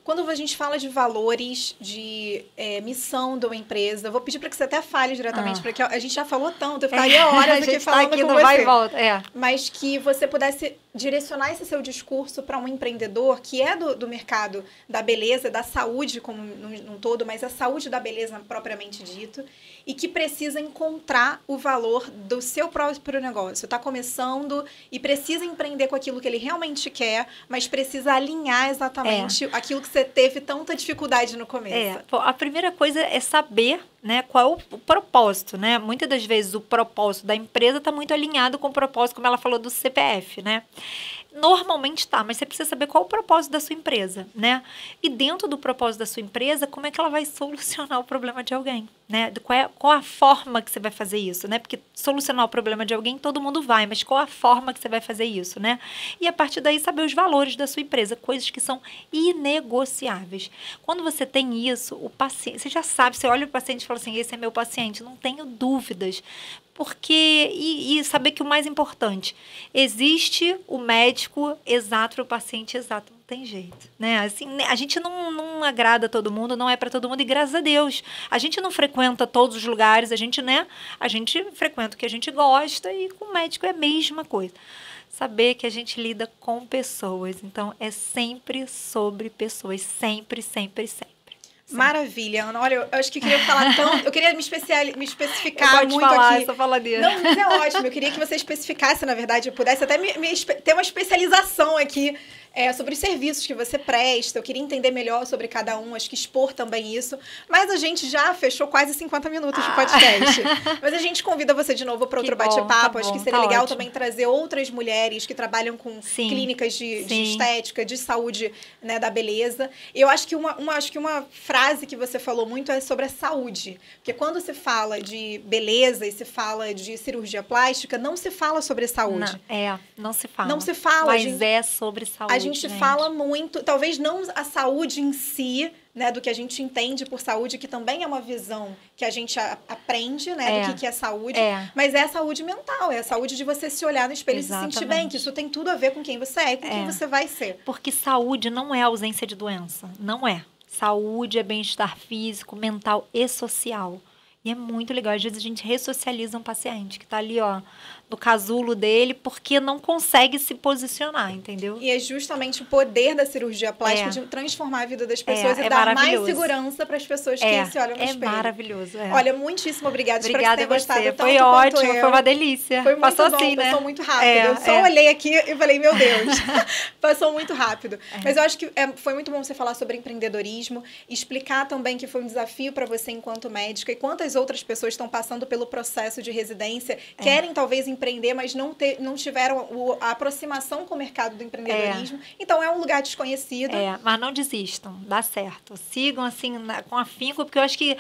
Quando a gente fala de valores, de missão de uma empresa, eu vou pedir para que você até fale diretamente, porque a gente já falou tanto, eu ficaria horas aqui falando com você. Vai e volta. Mas que você pudesse direcionar esse seu discurso para um empreendedor que é do mercado da beleza, da saúde como num todo, mas a saúde da beleza propriamente dito, e que precisa encontrar o valor do seu próprio negócio. Está começando e precisa empreender com aquilo que ele realmente quer, mas precisa alinhar exatamente aquilo que você teve tanta dificuldade no começo. A primeira coisa é saber, né, qual é o propósito, né? Muitas das vezes o propósito da empresa está muito alinhado com o propósito, como ela falou, do CPF, né? Normalmente tá, mas você precisa saber qual é o propósito da sua empresa, né? E dentro do propósito da sua empresa, como é que ela vai solucionar o problema de alguém, né? Qual a forma que você vai fazer isso, né? Porque solucionar o problema de alguém, todo mundo vai, mas qual a forma que você vai fazer isso, né? E a partir daí, saber os valores da sua empresa, coisas que são inegociáveis. Quando você tem isso, o paciente, você já sabe, você olha o paciente e fala assim, esse é meu paciente, não tenho dúvidas. Porque, e saber que o mais importante, existe o médico exato para o paciente exato, não tem jeito, né? Assim, a gente não agrada todo mundo, não é para todo mundo, e graças a Deus, a gente não frequenta todos os lugares, a gente frequenta o que a gente gosta, e com o médico é a mesma coisa. Saber que a gente lida com pessoas, então é sempre sobre pessoas, sempre, sempre, sempre. Maravilha, Ana. Olha, eu acho que eu queria falar tanto. Eu queria me especificar eu muito falar, aqui. Sou faladeira. Não, mas é ótimo. Eu queria que você especificasse, na verdade, eu pudesse até ter uma especialização aqui sobre os serviços que você presta. Eu queria entender melhor sobre cada um, acho que expor também isso. Mas a gente já fechou quase 50 minutos de podcast. Mas a gente convida você de novo para outro bate-papo. Acho que seria legal também trazer outras mulheres que trabalham com clínicas de estética, de saúde, né, da beleza. Eu acho que uma frase que você falou muito é sobre a saúde. Porque quando se fala de beleza e se fala de cirurgia plástica, não se fala sobre saúde. Não se fala. Não se fala. Mas é sobre saúde. A gente fala muito, talvez não a saúde em si, né, do que a gente entende por saúde, que também é uma visão que a gente aprende, né, do que é saúde, mas é a saúde mental, é a saúde de você se olhar no espelho e se sentir bem, que isso tem tudo a ver com quem você é e com quem você vai ser. Porque saúde não é ausência de doença, não é. Saúde é bem-estar físico, mental e social. E é muito legal. Às vezes a gente ressocializa um paciente que está ali, no casulo dele, porque não consegue se posicionar, entendeu? E é justamente o poder da cirurgia plástica de transformar a vida das pessoas e dar mais segurança para as pessoas que se olham no espelho. É maravilhoso. Olha, muitíssimo obrigada. Obrigada Espero que você tenha gostado. Foi ótimo, foi uma delícia. Foi muito passou bom, assim, né? Passou muito rápido. Eu só olhei aqui e falei, meu Deus, passou muito rápido. Mas eu acho que foi muito bom você falar sobre empreendedorismo, explicar também que foi um desafio para você enquanto médica e quantas outras pessoas estão passando pelo processo de residência, querem talvez empreender, mas não tiveram a aproximação com o mercado do empreendedorismo. Então, é um lugar desconhecido. Mas não desistam, dá certo. Sigam assim, com afinco, porque eu acho que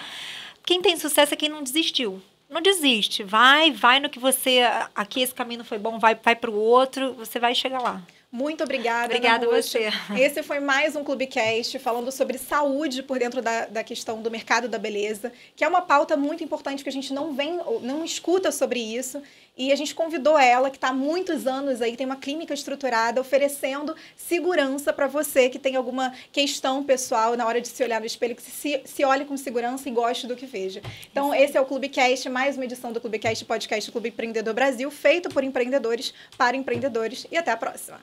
quem tem sucesso é quem não desistiu. Não desiste, vai no que você... Aqui esse caminho foi bom, vai para o outro, você vai chegar lá. Muito obrigada. Obrigada a você. Esse foi mais um Clubecast falando sobre saúde por dentro da questão do mercado da beleza, que é uma pauta muito importante que a gente não escuta sobre isso. E a gente convidou ela, que está há muitos anos aí, tem uma clínica estruturada, oferecendo segurança para você que tem alguma questão pessoal na hora de se olhar no espelho, que se olhe com segurança e goste do que veja. Então, esse é o Clubecast, mais uma edição do Clubecast, podcast do Clube Empreendedor Brasil, feito por empreendedores para empreendedores. E até a próxima.